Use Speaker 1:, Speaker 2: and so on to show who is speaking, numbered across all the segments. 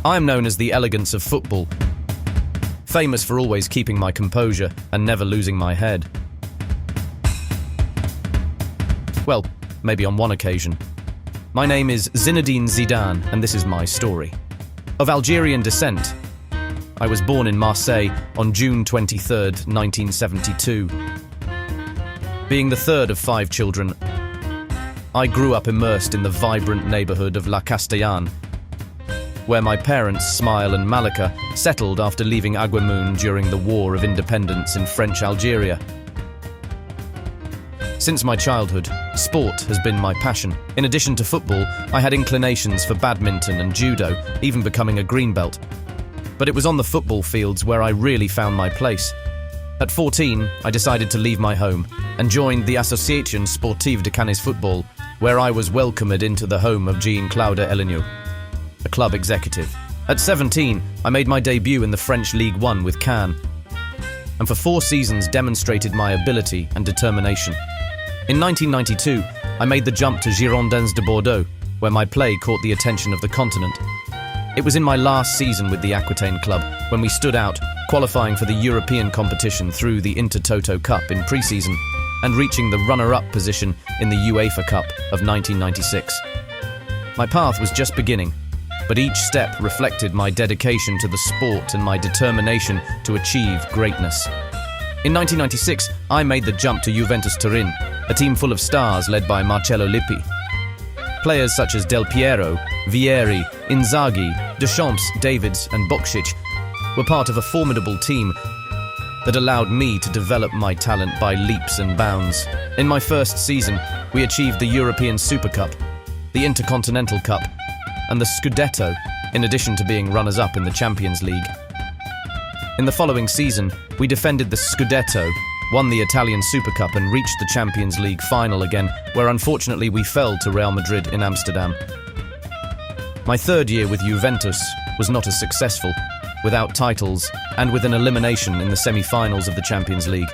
Speaker 1: I am known as the elegance of football, famous for always keeping my composure and never losing my head. Well, maybe on one occasion. My name is Zinedine Zidane, and this is my story. Of Algerian descent, I was born in Marseille on June 23, 1972. Being the third of 5 children, I grew up immersed in the vibrant neighborhood of Castellane, where my parents, Smile and Malika, settled after leaving Aguamoon during the War of Independence in French Algeria. Since my childhood, sport has been my passion. In addition to football, I had inclinations for badminton and judo, even becoming a green belt. But it was on the football fields where I really found my place. At 14, I decided to leave my home and joined the Association Sportive de Canes Football, where I was welcomed into the home of Jean-Claude Eleniou, a club executive. At 17, I made my debut in the French Ligue 1 with Caen, and for 4 seasons demonstrated my ability and determination. In 1992, I made the jump to Girondins de Bordeaux, where my play caught the attention of the continent. It was in my last season with the Aquitaine club when we stood out, qualifying for the European competition through the Intertoto Cup in pre-season and reaching the runner-up position in the UEFA Cup of 1996. My path was just beginning, but each step reflected my dedication to the sport and my determination to achieve greatness. In 1996, I made the jump to Juventus Turin, a team full of stars led by Marcello Lippi. Players such as Del Piero, Vieri, Inzaghi, Deschamps, Davids and Bokšić were part of a formidable team that allowed me to develop my talent by leaps and bounds. In my first season, we achieved the European Super Cup, the Intercontinental Cup, and the Scudetto, in addition to being runners-up in the Champions League. In the following season, we defended the Scudetto, won the Italian Super Cup and reached the Champions League final again, where unfortunately we fell to Real Madrid in Amsterdam. My third year with Juventus was not as successful, without titles and with an elimination in the semi-finals of the Champions League.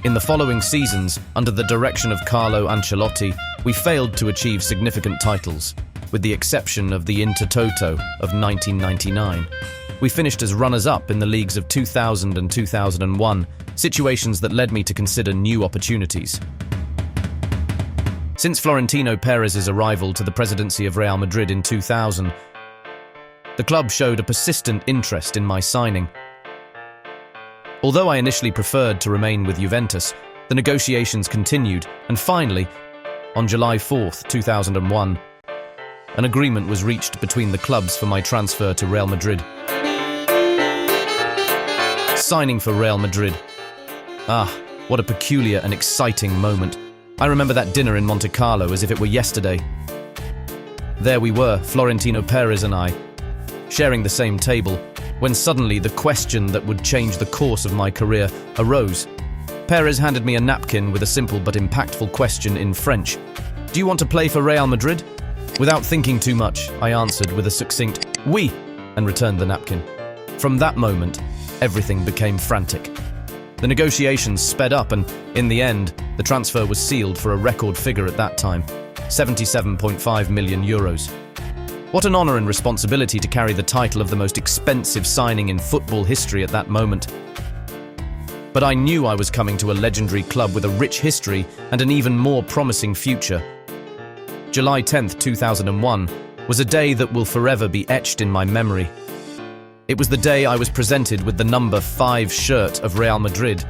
Speaker 1: In the following seasons, under the direction of Carlo Ancelotti, we failed to achieve significant titles, with the exception of the Intertoto of 1999. We finished as runners-up in the leagues of 2000 and 2001, situations that led me to consider new opportunities. Since Florentino Perez's arrival to the presidency of Real Madrid in 2000, the club showed a persistent interest in my signing. Although I initially preferred to remain with Juventus, the negotiations continued, and finally, on July 4, 2001, an agreement was reached between the clubs for my transfer to Real Madrid. Signing for Real Madrid. What a peculiar and exciting moment. I remember that dinner in Monte Carlo as if it were yesterday. There we were, Florentino Perez and I, sharing the same table, when suddenly the question that would change the course of my career arose. Perez handed me a napkin with a simple but impactful question in French. "Do you want to play for Real Madrid?" Without thinking too much, I answered with a succinct "Oui," and returned the napkin. From that moment, everything became frantic. The negotiations sped up and, in the end, the transfer was sealed for a record figure at that time, €77.5 million. What an honor and responsibility to carry the title of the most expensive signing in football history at that moment. But I knew I was coming to a legendary club with a rich history and an even more promising future. July 10, 2001, was a day that will forever be etched in my memory. It was the day I was presented with the number 5 shirt of Real Madrid,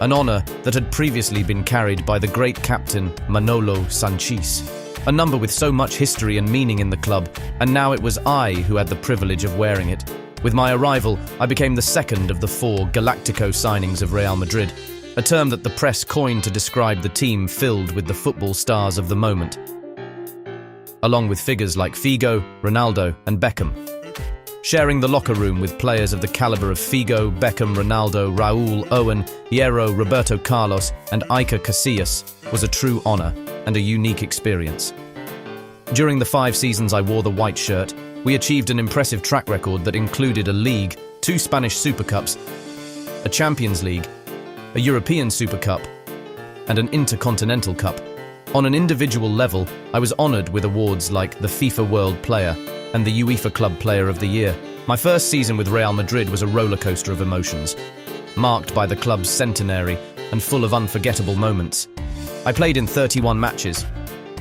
Speaker 1: an honor that had previously been carried by the great captain Manolo Sanchis, a number with so much history and meaning in the club, and now it was I who had the privilege of wearing it. With my arrival, I became the second of the 4 Galactico signings of Real Madrid, a term that the press coined to describe the team filled with the football stars of the moment, along with figures like Figo, Ronaldo, and Beckham. Sharing the locker room with players of the caliber of Figo, Beckham, Ronaldo, Raúl, Owen, Hierro, Roberto Carlos, and Iker Casillas was a true honor and a unique experience. During the 5 seasons I wore the white shirt, we achieved an impressive track record that included a Ligue, 2 Spanish Super Cups, a Champions League, a European Super Cup, and an Intercontinental Cup. On an individual level, I was honored with awards like the FIFA World Player, and the UEFA Club Player of the Year. My first season with Real Madrid was a rollercoaster of emotions, marked by the club's centenary and full of unforgettable moments. I played in 31 matches,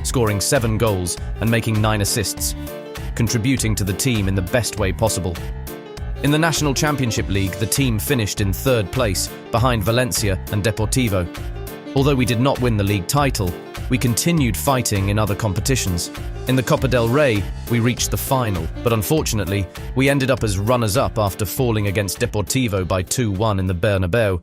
Speaker 1: scoring 7 goals and making 9 assists, contributing to the team in the best way possible. In the National Championship League, the team finished in 3rd place, behind Valencia and Deportivo. Although we did not win the league title, we continued fighting in other competitions. In the Copa del Rey, we reached the final, but unfortunately, we ended up as runners-up after falling against Deportivo by 2-1 in the Bernabeu.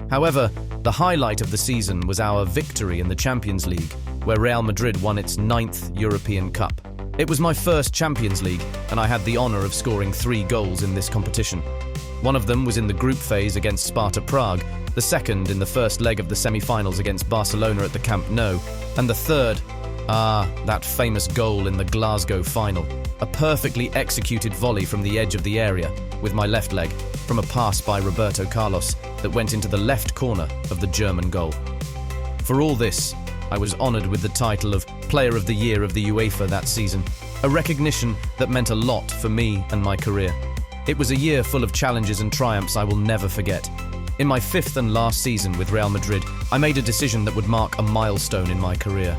Speaker 1: However, the highlight of the season was our victory in the Champions League, where Real Madrid won its 9th European Cup. It was my first Champions League, and I had the honour of scoring 3 goals in this competition. One of them was in the group phase against Sparta Prague, the second in the first leg of the semi-finals against Barcelona at the Camp Nou, and the third, that famous goal in the Glasgow final. A perfectly executed volley from the edge of the area, with my left leg, from a pass by Roberto Carlos that went into the left corner of the German goal. For all this, I was honoured with the title of Player of the Year of the UEFA that season, a recognition that meant a lot for me and my career. It was a year full of challenges and triumphs I will never forget. In my 5th and last season with Real Madrid, I made a decision that would mark a milestone in my career.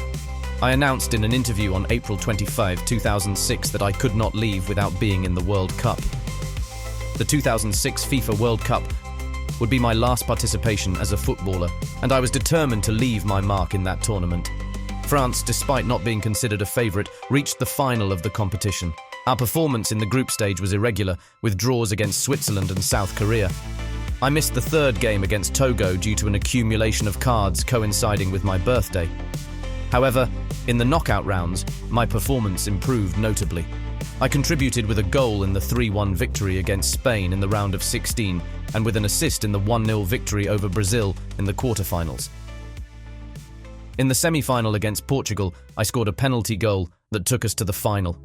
Speaker 1: I announced in an interview on April 25, 2006 that I could not leave without being in the World Cup. The 2006 FIFA World Cup would be my last participation as a footballer, and I was determined to leave my mark in that tournament. France, despite not being considered a favourite, reached the final of the competition. Our performance in the group stage was irregular, with draws against Switzerland and South Korea. I missed the 3rd game against Togo due to an accumulation of cards coinciding with my birthday. However, in the knockout rounds, my performance improved notably. I contributed with a goal in the 3-1 victory against Spain in the round of 16 and with an assist in the 1-0 victory over Brazil in the quarterfinals. In the semi-final against Portugal, I scored a penalty goal that took us to the final.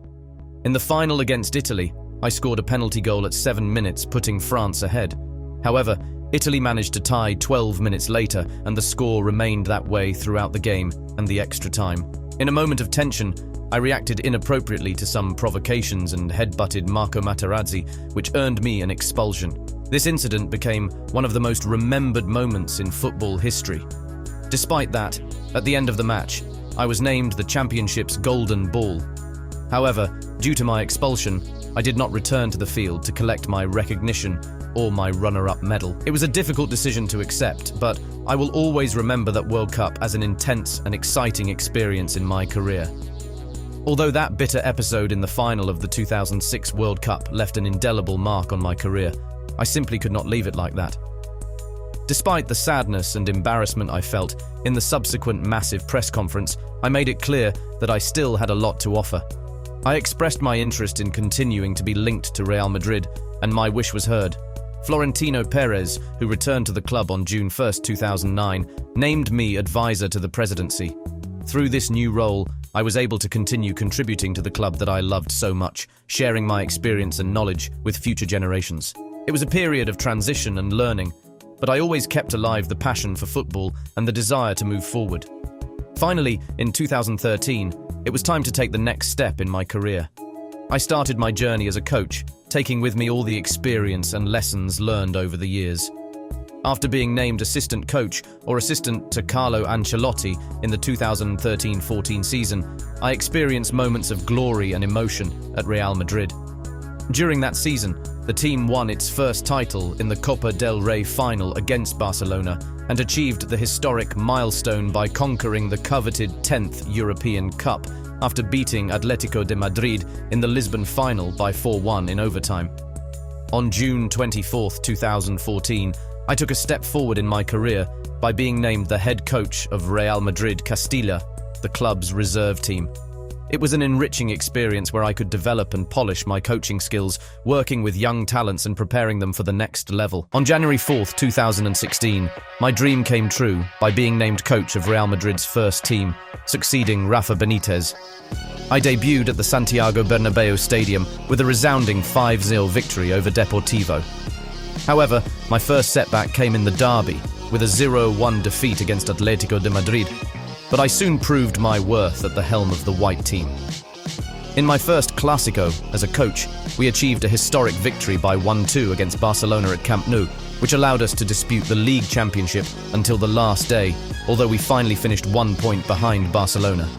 Speaker 1: In the final against Italy, I scored a penalty goal at 7 minutes, putting France ahead. However, Italy managed to tie 12 minutes later, and the score remained that way throughout the game and the extra time. In a moment of tension, I reacted inappropriately to some provocations and headbutted Marco Materazzi, which earned me an expulsion. This incident became one of the most remembered moments in football history. Despite that, at the end of the match, I was named the championship's Golden Ball. However, due to my expulsion, I did not return to the field to collect my recognition or my runner-up medal. It was a difficult decision to accept, but I will always remember that World Cup as an intense and exciting experience in my career. Although that bitter episode in the final of the 2006 World Cup left an indelible mark on my career, I simply could not leave it like that. Despite the sadness and embarrassment I felt, in the subsequent massive press conference, I made it clear that I still had a lot to offer. I expressed my interest in continuing to be linked to Real Madrid, and my wish was heard. Florentino Perez, who returned to the club on June 1, 2009, named me advisor to the presidency. Through this new role, I was able to continue contributing to the club that I loved so much, sharing my experience and knowledge with future generations. It was a period of transition and learning, but I always kept alive the passion for football and the desire to move forward. Finally, in 2013, it was time to take the next step in my career. I started my journey as a coach, taking with me all the experience and lessons learned over the years. After being named assistant coach or assistant to Carlo Ancelotti in the 2013-14 season, I experienced moments of glory and emotion at Real Madrid. During that season, the team won its first title in the Copa del Rey final against Barcelona and achieved the historic milestone by conquering the coveted 10th European Cup after beating Atletico de Madrid in the Lisbon final by 4-1 in overtime. On June 24, 2014, I took a step forward in my career by being named the head coach of Real Madrid Castilla, the club's reserve team. It was an enriching experience where I could develop and polish my coaching skills, working with young talents and preparing them for the next level. On January 4, 2016, my dream came true by being named coach of Real Madrid's first team, succeeding Rafa Benitez. I debuted at the Santiago Bernabeu Stadium with a resounding 5-0 victory over Deportivo. However, my first setback came in the derby, with a 0-1 defeat against Atletico de Madrid, but I soon proved my worth at the helm of the white team. In my first Clásico as a coach, we achieved a historic victory by 1-2 against Barcelona at Camp Nou, which allowed us to dispute the Ligue championship until the last day, although we finally finished 1 point behind Barcelona.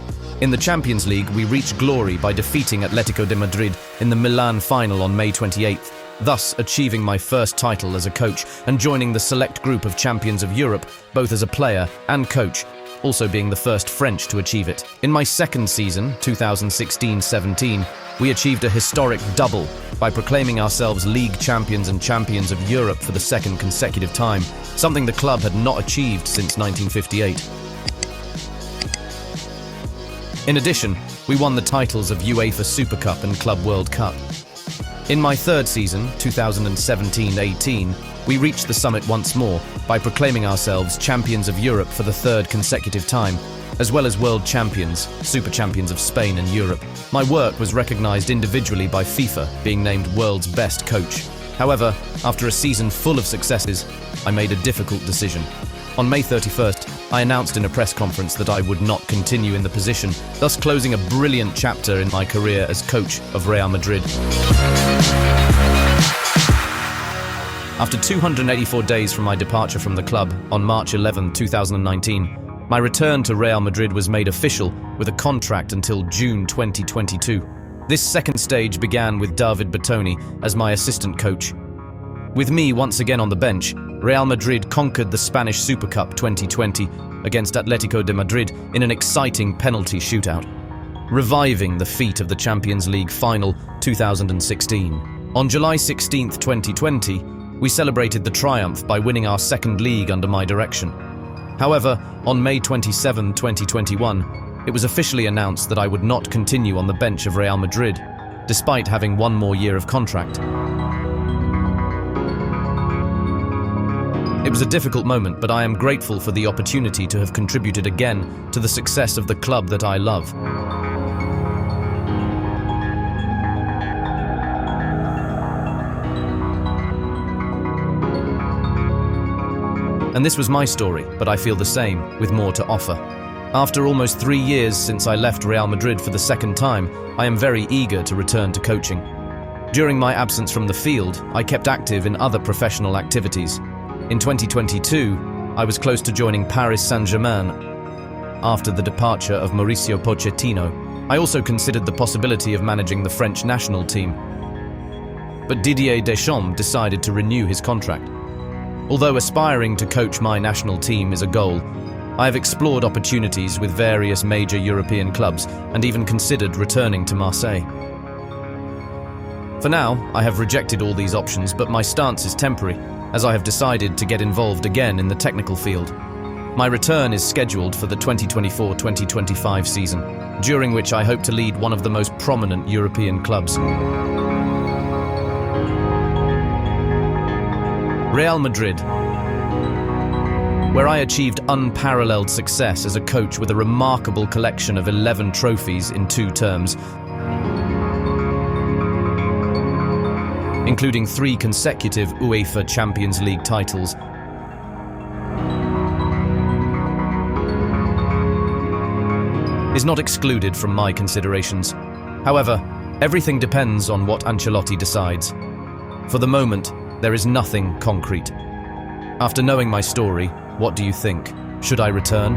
Speaker 1: In the Champions League, we reached glory by defeating Atletico de Madrid in the Milan final on May 28th, thus achieving my first title as a coach and joining the select group of champions of Europe, both as a player and coach, also being the first French to achieve it. In my second season, 2016-17, we achieved a historic double by proclaiming ourselves League champions and champions of Europe for the second consecutive time, something the club had not achieved since 1958. In addition, we won the titles of UEFA Super Cup and Club World Cup. In my third season, 2017-18, we reached the summit once more by proclaiming ourselves champions of Europe for the third consecutive time, as well as world champions, super champions of Spain and Europe. My work was recognized individually by FIFA, being named world's best coach. However, after a season full of successes, I made a difficult decision. On May 31st, I announced in a press conference that I would not continue in the position, thus closing a brilliant chapter in my career as coach of Real Madrid. After 284 days from my departure from the club on March 11, 2019, my return to Real Madrid was made official with a contract until June 2022. This second stage began with David Bertoni as my assistant coach. With me once again on the bench, Real Madrid conquered the Spanish Super Cup 2020 against Atletico de Madrid in an exciting penalty shootout, reviving the feat of the Champions League final 2016. On July 16, 2020, we celebrated the triumph by winning our second league under my direction. However, on May 27, 2021, it was officially announced that I would not continue on the bench of Real Madrid, despite having one more year of contract. It was a difficult moment, but I am grateful for the opportunity to have contributed again to the success of the club that I love. And this was my story, but I feel the same, with more to offer. After almost 3 years since I left Real Madrid for the second time, I am very eager to return to coaching. During my absence from the field, I kept active in other professional activities. In 2022, I was close to joining Paris Saint-Germain after the departure of Mauricio Pochettino. I also considered the possibility of managing the French national team. But Didier Deschamps decided to renew his contract. Although aspiring to coach my national team is a goal, I have explored opportunities with various major European clubs and even considered returning to Marseille. For now, I have rejected all these options, but my stance is temporary, as I have decided to get involved again in the technical field. My return is scheduled for the 2024-2025 season, during which I hope to lead one of the most prominent European clubs. Real Madrid, where I achieved unparalleled success as a coach with a remarkable collection of 11 trophies in 2 terms, including 3 consecutive UEFA Champions League titles. Is not excluded from my considerations. However, everything depends on what Ancelotti decides. For the moment, there is nothing concrete. After knowing my story, what do you think? Should I return?